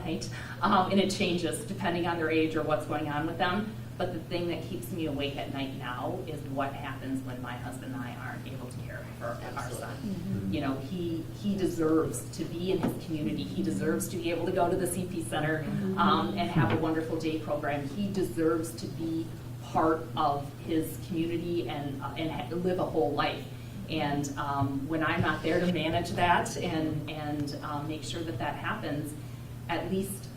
night, and it changes depending on their age or what's going on with them. But the thing that keeps me awake at night now is what happens when my husband and I aren't able to care for our son. Mm-hmm. You know, he deserves to be in his community. He deserves to be able to go to the CP Center and have a wonderful day program. He deserves to be part of his community and live a whole life. And when I'm not there to manage that and make sure that that happens, at least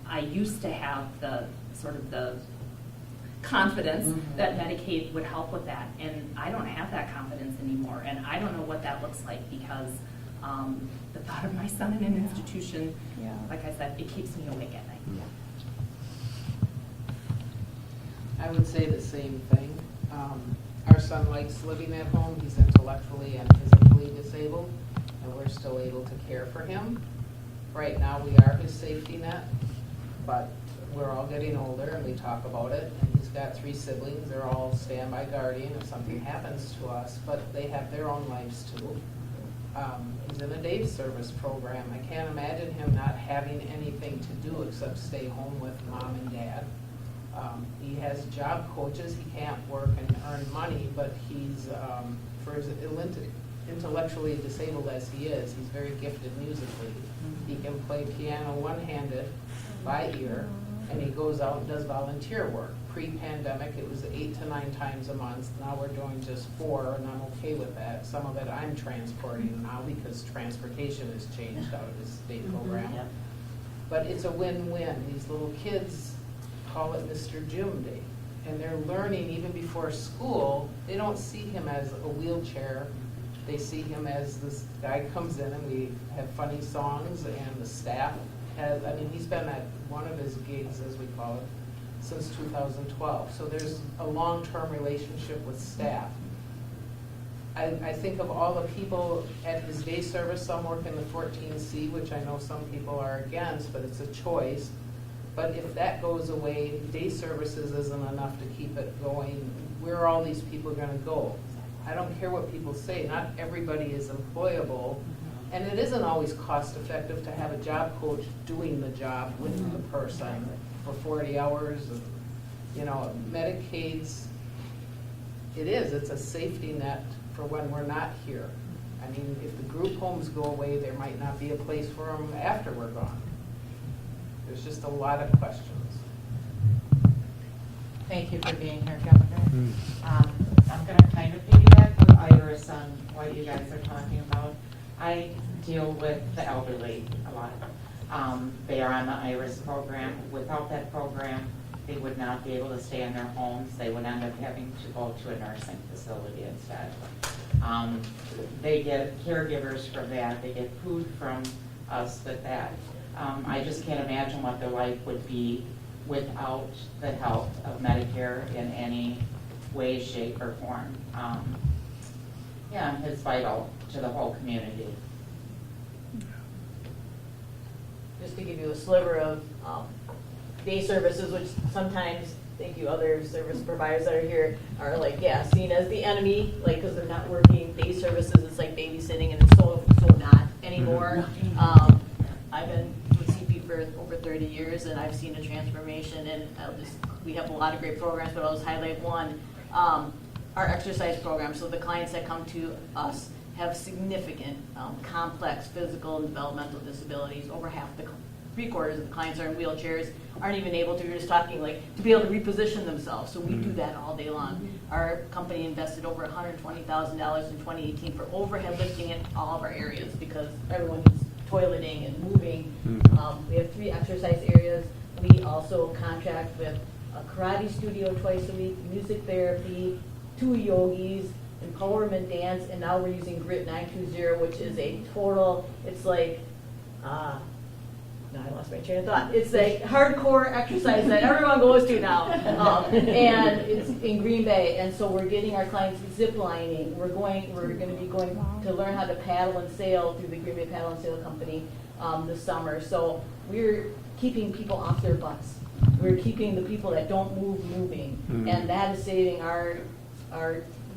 I used to have the sort of the confidence that Medicaid would help with that, and I don't have that confidence anymore, and I don't know what that looks like because the thought of my son in an institution, like I said, it keeps me awake at night. I would say the same thing. Our son likes living at home. He's intellectually and physically disabled, and we're still able to care for him. Right now, we are his safety net, but we're all getting older, and we talk about it. And he's got 3 siblings. They're all standby guardian if something happens to us, but they have their own lives too. He's in a day service program. I can't imagine him not having anything to do except stay home with mom and dad. He has job coaches. He can't work and earn money, but he's, for as intellectually disabled as he is, he's very gifted musically. He can play piano one-handed by ear, and he goes out and does volunteer work. Pre-pandemic, it was 8 to 9 times a month. Now we're doing just 4, and I'm okay with that. Some of it I'm transporting now because transportation has changed out of this state program. Yep. But it's a win-win. These little kids call it Mr. Jim Day, and they're learning even before school. They don't see him as a wheelchair. They see him as this guy comes in, and we have funny songs, and the staff has, I mean, he's been at one of his gigs, as we call it, since 2012. So there's a long-term relationship with staff. I think of all the people at his day service. Some work in the 14C, which I know some people are against, but it's a choice. But if that goes away, day services isn't enough to keep it going. Where are all these people going to go? I don't care what people say. Not everybody is employable. And it isn't always cost effective to have a job coach doing the job with the person for 40 hours. You know, Medicaid's, it's a safety net for when we're not here. I mean, if the group homes go away, there might not be a place for them after we're gone. There's just a lot of questions. Thank you for being here, Governor. I'm going to kind of piggyback with Iris on what you guys are talking about. I deal with the elderly a lot. They are on the IRIS program. Without that program, they would not be able to stay in their homes. They would end up having to go to a nursing facility instead. They get caregivers from that. They get food from us with that. I just can't imagine what their life would be without the help of Medicare in any way, shape, or form. It's vital to the whole community. Just to give you a sliver of day services, which sometimes, thank you, other service providers that are here are like, seen as the enemy, like because they're not working. Day services, it's like babysitting, and it's so not anymore. I've been with CP for over 30 years, and I've seen a transformation. And we have a lot of great programs, but I'll just highlight one. Our exercise program. So the clients that come to us have significant, complex physical and developmental disabilities. Over half, 3/4 of the clients are in wheelchairs, aren't even able to. You're just talking like to be able to reposition themselves. So we do that all day long. Our company invested over $120,000 in 2018 for overhead lifting in all of our areas because everyone needs toileting and moving. We have 3 exercise areas. We also contract with a karate studio twice a week, music therapy, 2 yogis, empowerment dance, and now we're using Grit 920, which is a total, it's like, now I lost my train of thought. It's a hardcore exercise that everyone goes to now. And it's in Green Bay, and so we're getting our clients zip lining. We're going to be going to learn how to paddle and sail through the Green Bay Paddle and Sail Company this summer. So we're keeping people off their butts. We're keeping the people that don't move moving, and that is saving our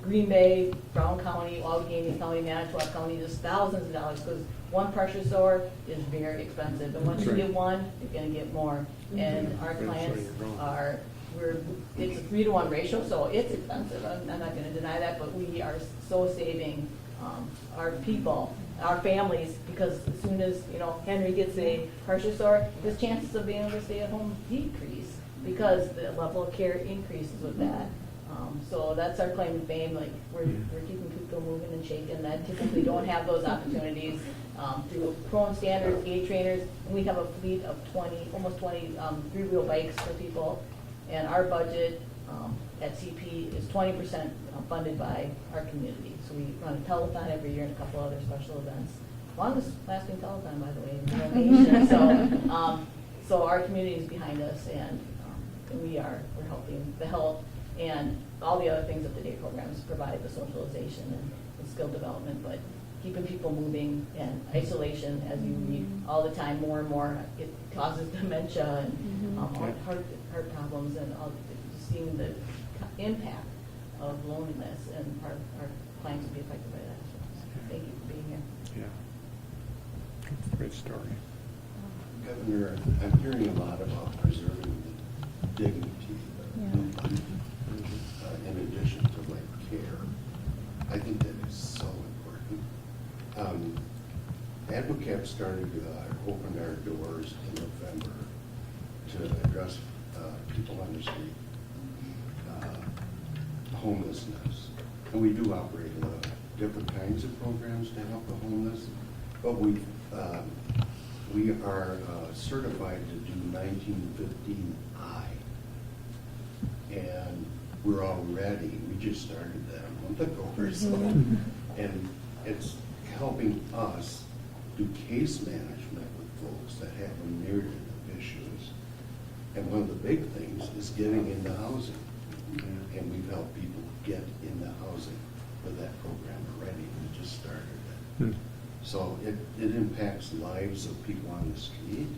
Green Bay, Brown County, Allegheny County, Manitowoc County just thousands of dollars because one pressure sore is very expensive, and once That's you right. get one, you're gonna get more. And our That's where clients you're going. it's a 3-to-1 ratio, so it's expensive, I'm not gonna deny that, but we are so saving our people, our families, because as soon as, Henry gets a pressure sore, his chances of being able to stay at home decrease, because the level of care increases with that. So that's our claim to fame, like, we're keeping people moving and shaking that typically don't have those opportunities, through Prone Standards, gate trainers, and we have a fleet of almost 20 three-wheel bikes for people, and our budget at CP is 20% funded by our community. So we run a telethon every year and a couple other special events. Longest lasting telethon, by the way, in the nation. So our community is behind us, and we're helping the health and all the other things that the day programs provide, the socialization and the skill development, but keeping people moving, and isolation, as you read all the time, more and more, it causes dementia and heart problems, and seeing the impact of loneliness, and our clients will be affected by that as well. So thank you for being here. Yeah. Great story. Governor, I'm hearing a lot about preserving the dignity in addition to like care. I think that is so important. AdvoCap opened our doors in November to address people on the street, homelessness. And we do operate a lot of different kinds of programs to help the homeless, but we are certified to do 1915I. And we're already, we just started that a month ago or so. And it's helping us do case management with folks that have a myriad of issues. And one of the big things is getting into housing. And we've helped people get into housing with that program already. We just started it. So it impacts lives of people on the street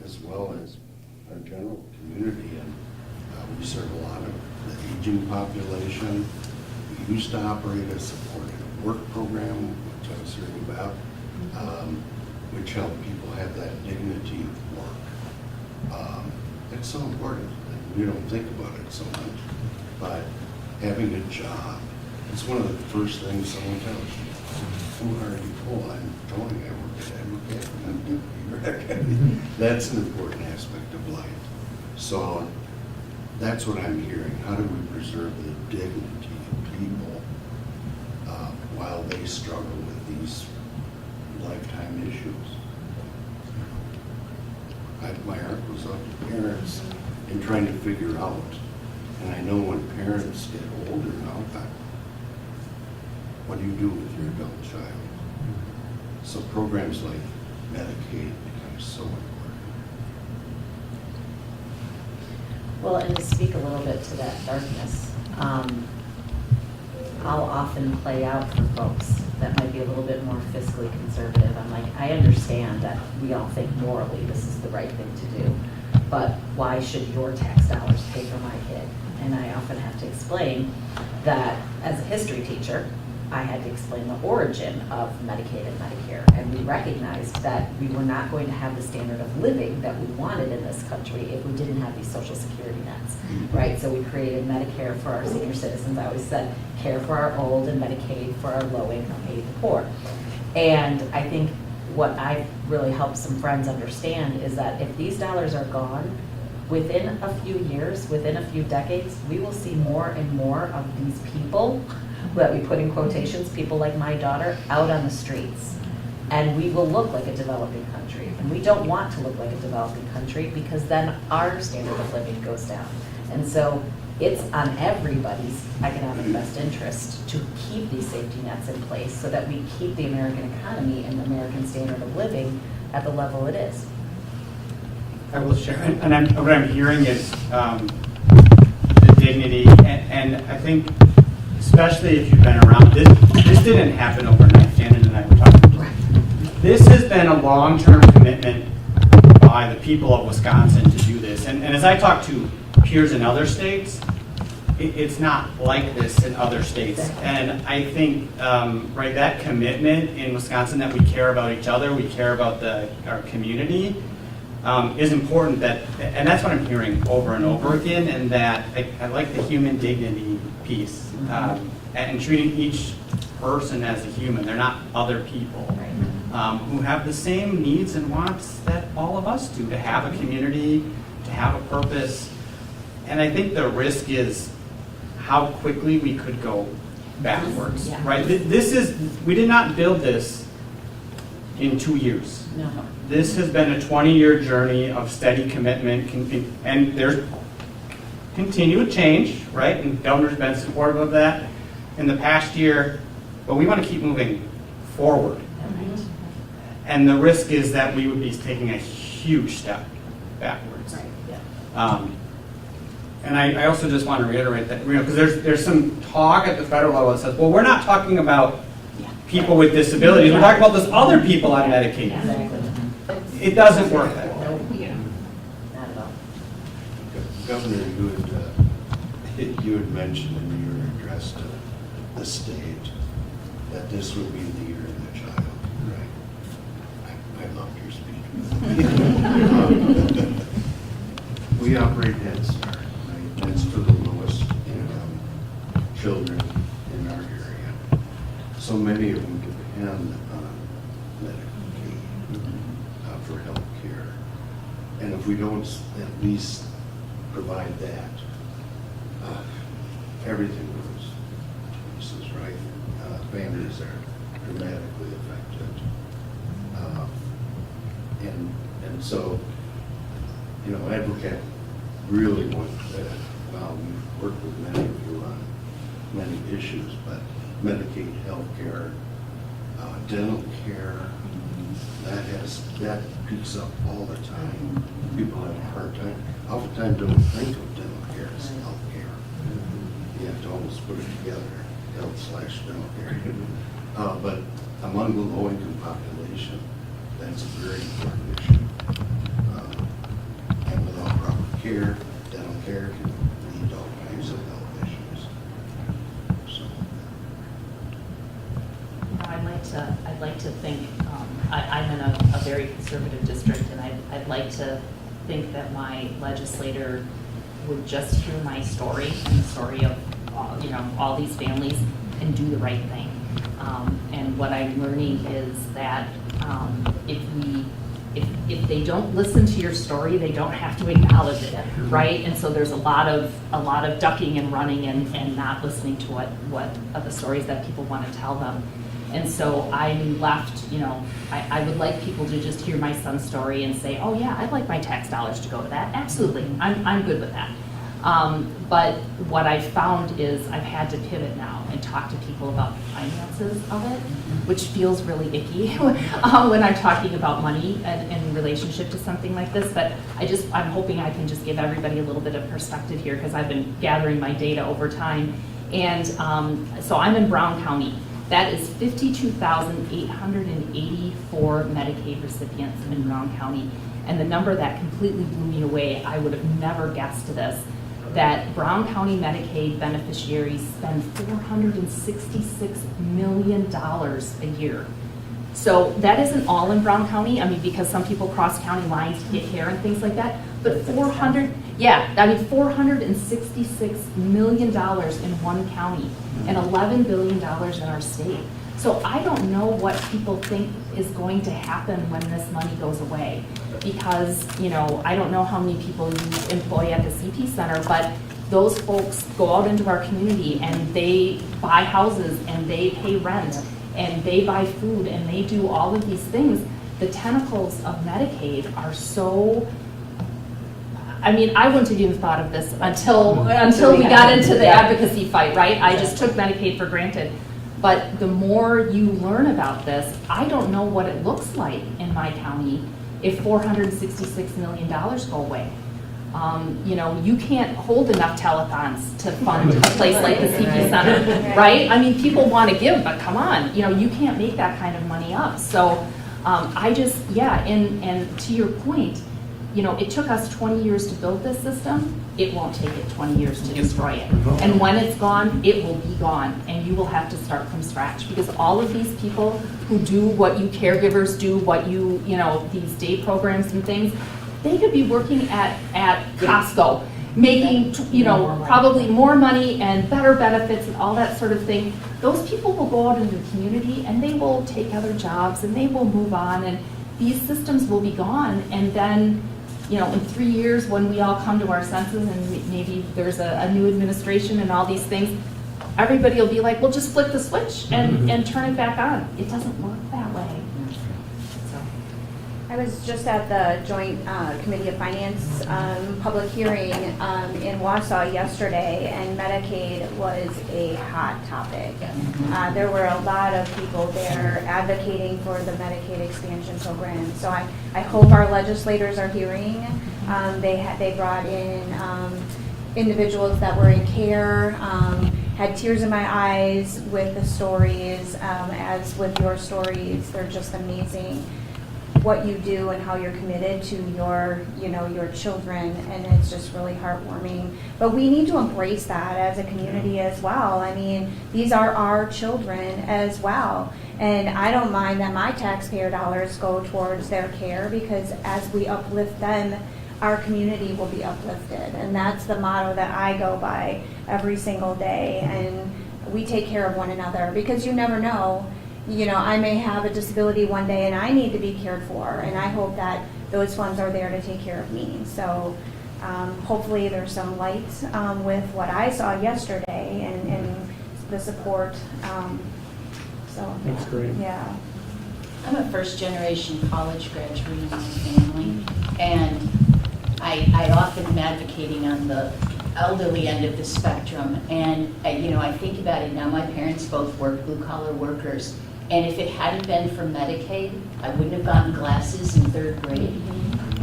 as well as our general community. And we serve a lot of the aging population. We used to operate a supported work program, which I was hearing about, which helped people have that dignity of work. It's so important. We don't think about it so much, but having a job, it's one of the first things someone tells you. Who are you? Oh, I'm Tony. I work at Advocate. That's an important aspect of life. So that's what I'm hearing. How do we preserve the dignity of people while they struggle with these lifetime issues? My heart goes out to parents in trying to figure out, and I know when parents get older now, what do you do with your adult child? So programs like Medicaid become so important. Well, and to speak a little bit to that darkness, I'll often play out for folks that might be a little bit more fiscally conservative. I'm like, I understand that we all think morally this is the right thing to do, but why should your tax dollars pay for my kid? And I often have to explain that as a history teacher, I had to explain the origin of Medicaid and Medicare, and we recognized that we were not going to have the standard of living that we wanted in this country if we didn't have these social security nets, right? So we created Medicare for our senior citizens. I always said care for our old and Medicaid for our low income, paid the poor. And I think what I've really helped some friends understand is that if these dollars are gone, within a few years, within a few decades, we will see more and more of these people that we put in quotations, people like my daughter, out on the streets. And we will look like a developing country. And we don't want to look like a developing country because then our standard of living goes down. And so it's on everybody's economic best interest to keep these safety nets in place so that we keep the American economy and the American standard of living at the level it is. I will share, and what I'm hearing is the dignity, and I think, especially if you've been around, this didn't happen overnight. Shannon and I were talking about this. Has been a long-term commitment by the people of Wisconsin to do this. And as I talk to peers in other states, it's not like this in other states. And I think, right, that commitment in Wisconsin that we care about each other, we care about our community, is important. And that's what I'm hearing over and over again, and that I like the human dignity piece, and treating each person as a human. They're not other people who have the same needs and wants that all of us do, to have a community, to have a purpose. And I think the risk is how quickly we could go backwards, Yeah. right? We did not build this in 2 years. No. This has been a 20-year journey of steady commitment, and there's continued change, right? And Governor's been supportive of that in the past year, but we want to keep moving forward. And the risk is that we would be taking a huge step backwards. Right, yeah. And I also just want to reiterate that, because there's some talk at the federal level that says, well, we're not talking about people with disabilities, we're talking about those other people on Medicaid. Exactly. It doesn't work that way. Nope. Yeah. Not at all. Governor, you had mentioned in your address to the state that this would be the year of the child, right? I loved your speech. We operate Head Start, right? That's for the lowest income children in our area. So many of them depend on Medicaid for health care. And if we don't at least provide that, everything goes to pieces, right? Families are dramatically affected. And so, you know, Advocate really wants well, we've worked with many of you on many issues, but Medicaid, health care, dental care, that peaks up all the time. People have a hard time, oftentimes don't think of dental care as health care. You have to almost put it together, health/dental care. But among the low-income population, that's a very important issue. And without proper care, dental care can lead to all kinds of health issues. So. I'd like to think, I'm in a very conservative district, and I'd like to think that my legislator would just hear my story and the story of, all these families and do the right thing. And what I'm learning is that if they don't listen to your story, they don't have to acknowledge it, right? And so there's a lot of ducking and running and not listening to what are the stories that people want to tell them. And so I'm left, I would like people to just hear my son's story and say, oh yeah, I'd like my tax dollars to go to that. Absolutely, I'm good with that. But what I've found is I've had to pivot now and talk to people about the finances of it, which feels really icky when I'm talking about money and in relationship to something like this. But I'm hoping I can just give everybody a little bit of perspective here, because I've been gathering my data over time. And so I'm in Brown County. That is 52,884 Medicaid recipients in Brown County. And the number that completely blew me away, I would have never guessed this, that Brown County Medicaid beneficiaries spend $466 million a year. So that isn't all in Brown County, because some people cross county lines to get care and things like that, but $466 million in one county and $11 billion in our state. So I don't know what people think is going to happen when this money goes away, because, I don't know how many people you employ at the CP Center, but those folks go out into our community and they buy houses and they pay rent and they buy food and they do all of these things. The tentacles of Medicaid are so, I wouldn't have even thought of this until we got into the advocacy fight, right? I just took Medicaid for granted. But the more you learn about this, I don't know what it looks like in my county if $466 million go away. You can't hold enough telethons to fund a place like the CP Center, right? People want to give, but come on, you can't make that kind of money up. So and to your point, you know, it took us 20 years to build this system, it won't take it 20 years to destroy it. And when it's gone, it will be gone, and you will have to start from scratch, because all of these people who do what you caregivers do, what you know, these day programs and things, they could be working at Costco, making, you know, probably more money and better benefits and all that sort of thing. Those people will go out into the community and they will take other jobs and they will move on, and these systems will be gone. And then, you know, in 3 years, when we all come to our senses and maybe there's a new administration and all these things, everybody will be like, well, just flip the switch and turn it back on. It doesn't work that way. I was just at the Joint Committee of Finance public hearing in Wausau yesterday, and Medicaid was a hot topic. There were a lot of people there advocating for the Medicaid expansion program. So I hope our legislators are hearing. They brought in individuals that were in care, had tears in my eyes with the stories, as with your stories. They're just amazing, what you do and how you're committed to your, you know, your children, and it's just really heartwarming. But we need to embrace that as a community as well. I mean, these are our children as well, and I don't mind that my taxpayer dollars go towards their care, because as we uplift them, our community will be uplifted, and that's the motto that I go by every single day. And we take care of one another, because you never know. You know, I may have a disability one day and I need to be cared for, and I hope that those funds are there to take care of me. So hopefully there's some light with what I saw yesterday and the support. So That's great. Yeah. I'm a first-generation college graduate in my family, and I often am advocating on the elderly end of the spectrum. And you know, I think about it now. My parents both worked, blue-collar workers. And if it hadn't been for Medicaid, I wouldn't have gotten glasses in 3rd grade,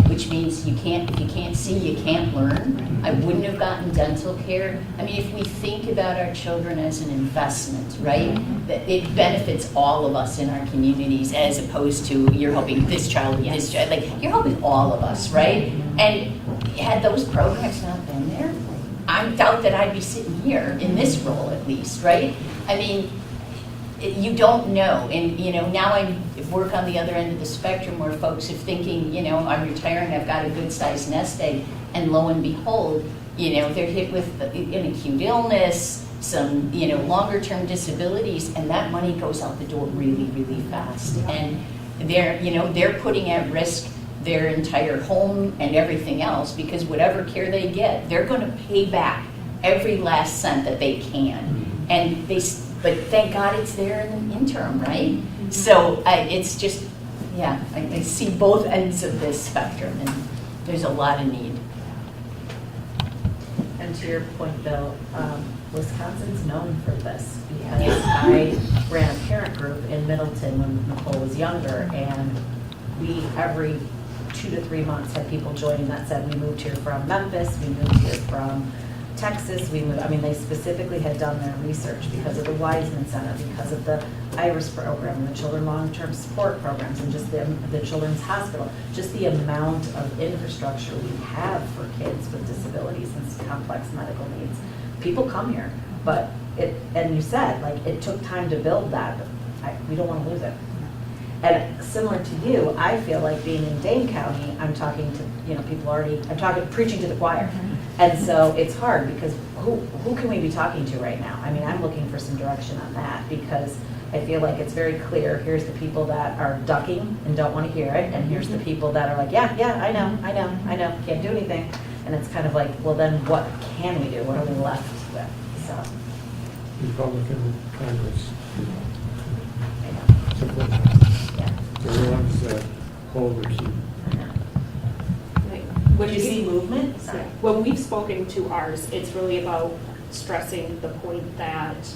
which means if you can't see, you can't learn. I wouldn't have gotten dental care. I mean, if we think about our children as an investment, right, that it benefits all of us in our communities, as opposed to you're helping this child, this child, like you're helping all of us, right? And had those programs not been there, I doubt that I'd be sitting here in this role, at least, right? I mean, you don't know. And you know, now I work on the other end of the spectrum, where folks are thinking, you know, I'm retiring, I've got a good sized nest egg, and lo and behold, you know, they're hit with an acute illness, some, you know, longer term disabilities, and that money goes out the door really, really fast. And they're, you know, they're putting at risk their entire home and everything else, because whatever care they get, they're going to pay back every last cent that they can. And but thank God it's there in the interim, right? So it's just, yeah, I see both ends of this spectrum, and there's a lot of need. And to your point, Bill, Wisconsin's known for this, because I ran a parent group in Middleton when Nicole was younger, and we every 2 to 3 months had people joining that said, we moved here from Memphis, we moved here from Texas, we moved. I mean, they specifically had done their research because of the Wiseman Center, because of the IRIS program, and the Children Long-Term Support programs, and just the Children's Hospital. Just the amount of infrastructure we have for kids with disabilities and complex medical needs. People come here, but and you said, like, it took time to build that, but we don't want to lose it. And similar to you, I feel like being in Dane County, I'm talking to, you know, people already, preaching to the choir. And so it's hard, because who can we be talking to right now? I mean, I'm looking for some direction on that, because I feel like it's very clear, here's the people that are ducking and don't want to hear it, and here's the people that are like, yeah, I know, can't do anything. And it's kind of like, well, then what can we do? What are we left with? So. Republican Congress. I know. Simple as that. Yeah. Everyone's holders. Would you see movement? Sorry. When we've spoken to ours, it's really about stressing the point that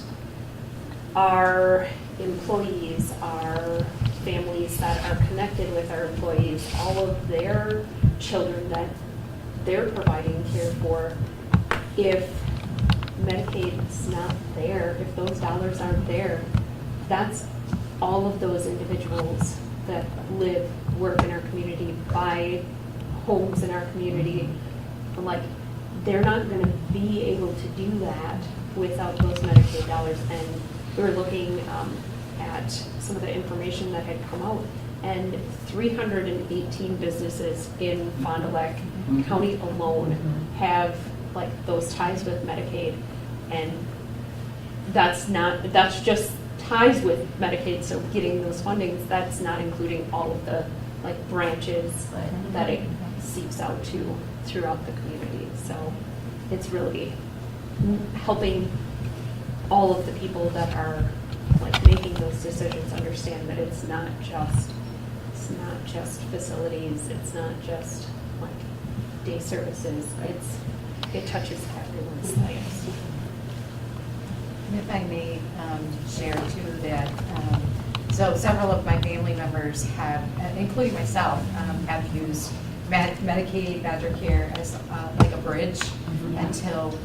our employees, our families that are connected with our employees, all of their children that they're providing care for, if Medicaid's not there, if those dollars aren't there, that's all of those individuals that live, work in our community, buy homes in our community. I'm like, they're not gonna be able to do that without those Medicaid dollars. And we were looking at some of the information that had come out, and 318 businesses in Fond du Lac County alone have like those ties with Medicaid. And that's just ties with Medicaid, so getting those fundings, that's not including all of the like branches that it seeps out to throughout the community. So it's really helping all of the people that are like making those decisions understand that it's not just facilities, it's not just like day services, it touches everyone's lives. If I may share too that, so several of my family members have, including myself, have used Medicaid, Badger Care as like a bridge until,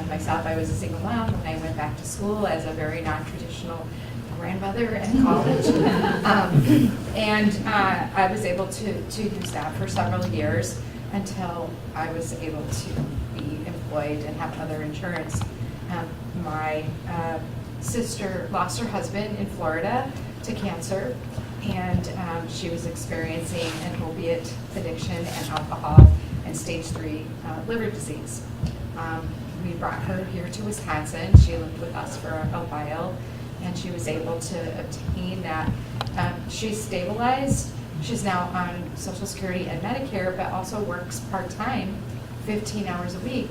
myself, I was a single mom when I went back to school as a very non-traditional grandmother in college. I was able to use that for several years until I was able to be employed and have other insurance. My sister lost her husband in Florida to cancer, and she was experiencing an opiate addiction and alcohol and stage 3 liver disease. We brought her here to Wisconsin. She lived with us for a while, and she was able to obtain that. She's stabilized. She's now on Social Security and Medicare, but also works part-time, 15 hours a week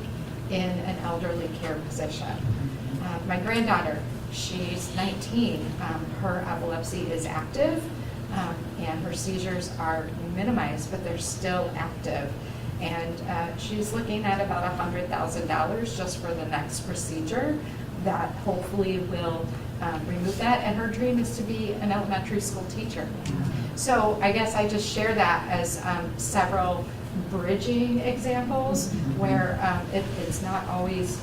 in an elderly care position. My granddaughter, she's 19. Her epilepsy is active, and her seizures are minimized, but they're still active. And she's looking at about $100,000 just for the next procedure that hopefully will remove that. And her dream is to be an elementary school teacher. So I guess I just share that as several bridging examples where it's not always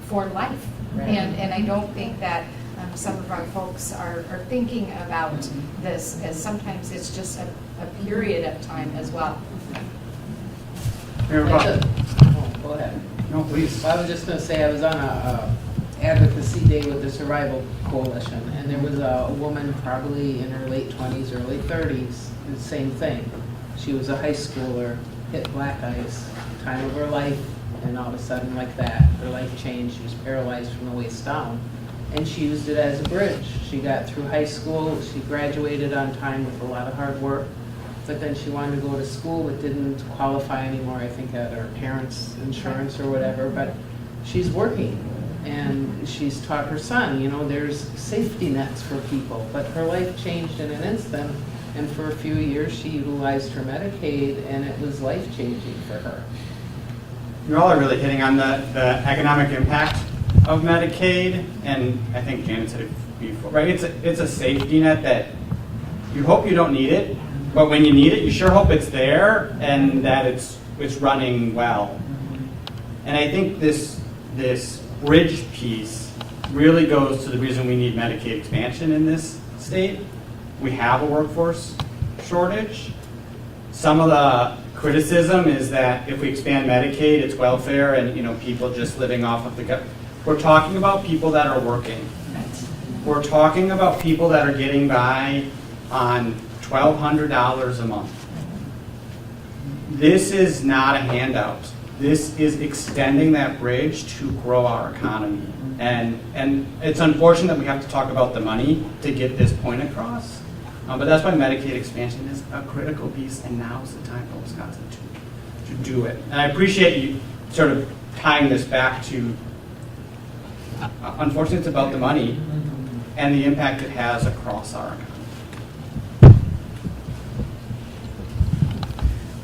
for life. Right. And I don't think that some of our folks are thinking about this as sometimes it's just a period of time as well. Go ahead. No, please. I was just going to say, I was on a advocacy day with the Survival Coalition, and there was a woman probably in her late 20s, early 30s, the same thing. She was a high schooler, hit black ice, time of her life, and all of a sudden like that, her life changed. She was paralyzed from the waist down, and she used it as a bridge. She got through high school, she graduated on time with a lot of hard work, but then she wanted to go to school but didn't qualify anymore, I think at her parents' insurance or whatever, but she's working. And she's taught her son, there's safety nets for people, but her life changed in an instant, and for a few years she utilized her Medicaid, and it was life-changing for her. You all are really hitting on the economic impact of Medicaid, and I think Janet said it before, right? It's a safety net that you hope you don't need it, but when you need it, you sure hope it's there and that it's running well. And I think this bridge piece really goes to the reason we need Medicaid expansion in this state. We have a workforce shortage. Some of the criticism is that if we expand Medicaid, it's welfare and people just living off of the government. We're talking about people that are working. We're talking about people that are getting by on $1,200 a month. This is not a handout. This is extending that bridge to grow our economy. And it's unfortunate that we have to talk about the money to get this point across. But that's why Medicaid expansion is a critical piece, and now's the time for Wisconsin to do it. And I appreciate you sort of tying this back to, unfortunately, it's about the money and the impact it has across our economy.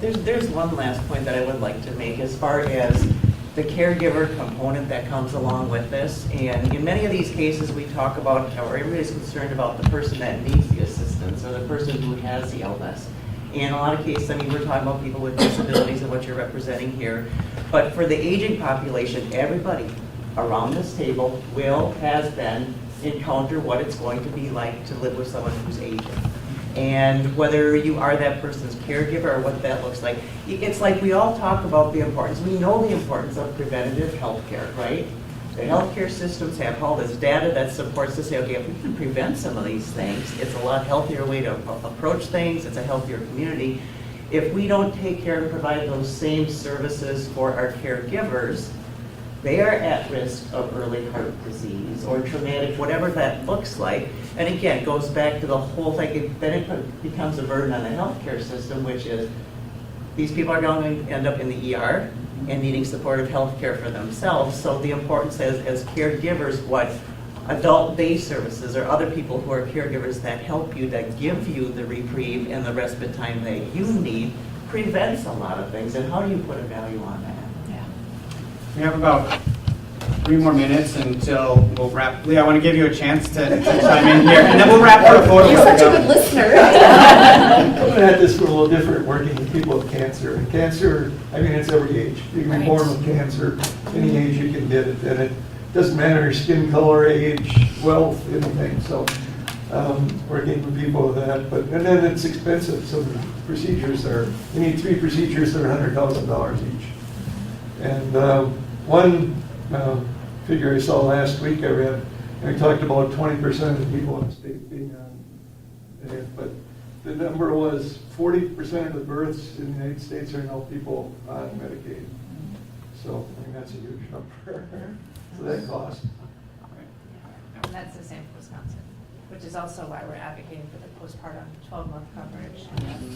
There's one last point that I would like to make as far as the caregiver component that comes along with this. And in many of these cases, we talk about, or everybody's concerned about the person that needs the assistance or the person who has the illness. In a lot of cases, we're talking about people with disabilities and what you're representing here. But for the aging population, everybody around this table has been encounter what it's going to be like to live with someone who's aging. And whether you are that person's caregiver or what that looks like. It's like we all talk about the importance, we know the importance of preventative health care, right? The healthcare systems have all this data that supports to say, okay, if we can prevent some of these things, it's a lot healthier way to approach things, it's a healthier community. If we don't take care and provide those same services for our caregivers, they are at risk of early heart disease or traumatic, whatever that looks like. And again, it goes back to the whole thing, then it becomes a burden on the healthcare system, which is these people are going to end up in the ER and needing supportive health care for themselves. So the importance as caregivers, what adult day services or other people who are caregivers that help you, that give you the reprieve and the respite time that you need, prevents a lot of things. And how do you put a value on that? We have about 3 more minutes until we'll wrap. Lee, I want to give you a chance to chime in here, and then we'll wrap for a photo. You're such a good listener. I'm going to add this for a little different, working with people with cancer. And cancer, I mean, it's every age. You can be born with cancer, any age you can get it. And it doesn't matter your skin color, age, wealth, anything. So working with people with that. And then it's expensive. So the procedures you need 3 procedures that are $100,000 each. And one figure I saw last week I read, and we talked about 20% of the people in the state being on it, but the number was 40% of the births in the United States are now people on Medicaid. So, I mean, that's a huge number. So that cost. And that's the same for Wisconsin, which is also why we're advocating for the postpartum 12-month coverage.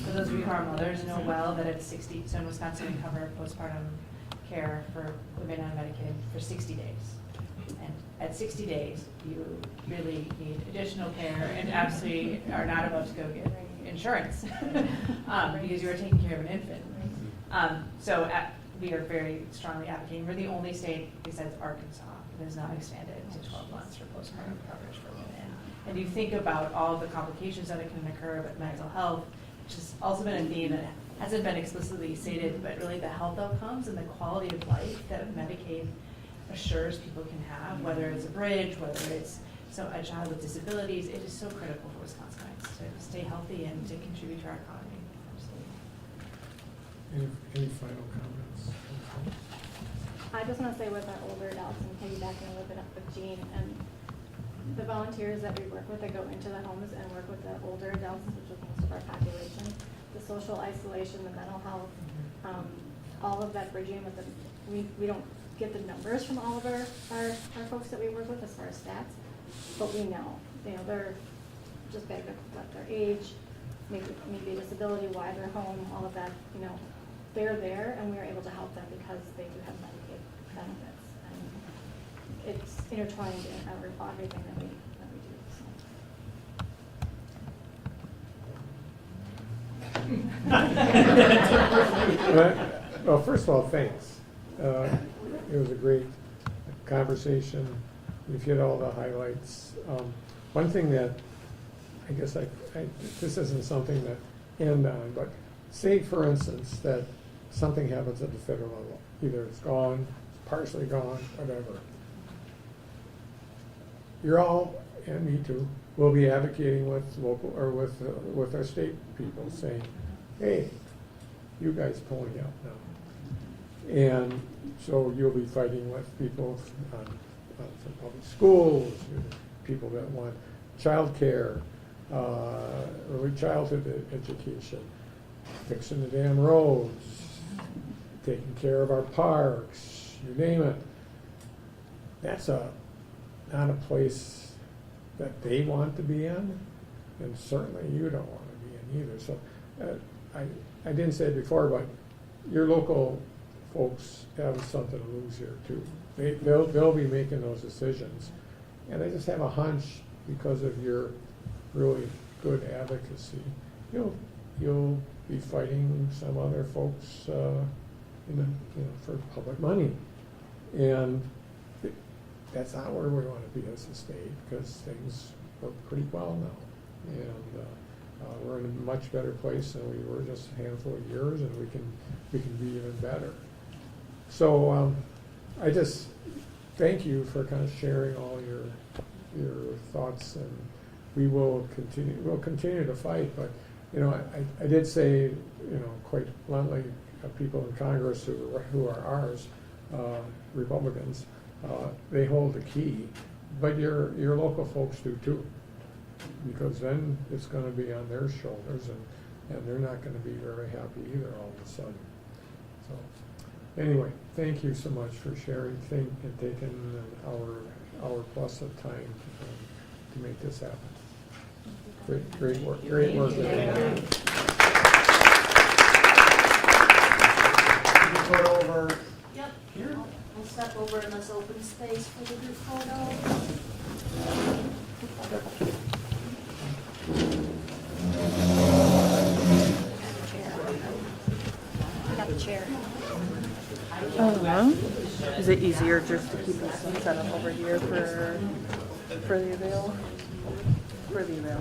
For those of you who are mothers know well that it's 60, so in Wisconsin we cover postpartum care for women on Medicaid for 60 days. And at 60 days, you really need additional care and absolutely are not about to go get insurance because you are taking care of an infant. We are very strongly advocating. We're the only state besides Arkansas that has not expanded to 12 months for postpartum coverage for women. And you think about all the complications that can occur with mental health, which has also been a theme that hasn't been explicitly stated, but really the health outcomes and the quality of life that Medicaid assures people can have, whether it's a bridge, whether it's a child with disabilities, it is so critical for Wisconsinites to stay healthy and to contribute to our economy. Any final comments? I just want to say with our older adults and piggybacking a little bit up with Jean and the volunteers that we work with that go into the homes and work with the older adults, which is most of our population, the social isolation, the mental health, all of that bridging with we don't get the numbers from all of our folks that we work with as far as stats, but we know, they're just better reflect their age, maybe disability, why they're home, all of that, they're there and we're able to help them because they do have Medicaid benefits. And it's intertwined in everything that we Well, first of all, thanks. It was a great conversation. You've hit all the highlights. One thing that I guess this isn't something that end on, but say, for instance, that something happens at the federal level. Either it's gone, it's partially gone, whatever. You're all, and me too, will be advocating with local or with our state people, saying, "Hey, you guys pulling out now," and so you'll be fighting with people from public schools, people that want child care, early childhood education, fixing the damn roads, taking care of our parks, you name it. That's not a place that they want to be in, and certainly you don't want to be in either. So I didn't say it before, but your local folks have something to lose here too. They'll be making those decisions, and I just have a hunch because of your really good advocacy, you'll be fighting some other folks for public money, and that's not where we want to be as a state because things work pretty well now, and we're in a much better place than we were just a handful of years, and we can be even better. So I just thank you for kind of sharing all your thoughts and we'll continue to fight, but, you know, I did say, you know, quite bluntly, people in Congress who are ours, Republicans, they hold the key, but your local folks do too, because then it's gonna be on their shoulders, and they're not gonna be very happy either all of a sudden. So, anyway, thank you so much for sharing and taking an hour plus of time to make this happen. Great work. Everyone. Put over. Yep. We'll step over in this open space for the group photo. I got the chair. Is it easier just to keep this one set up over here for the avail? For the avail.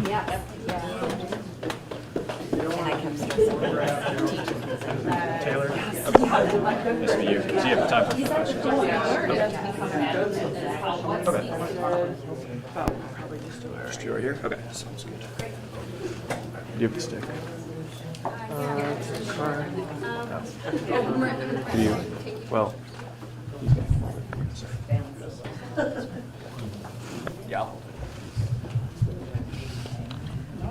Yeah. And I kept stressing over teaching because I Taylor? Okay. This for you. Do you have time for questions? Just do it right here? Okay, sounds good. Do you have the stick? Do you? Well. Yeah. I'll hold it.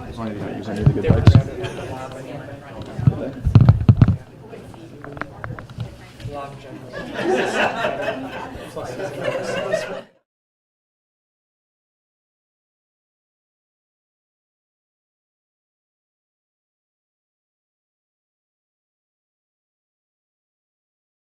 As long as you're not using any of the good parts. Long jump.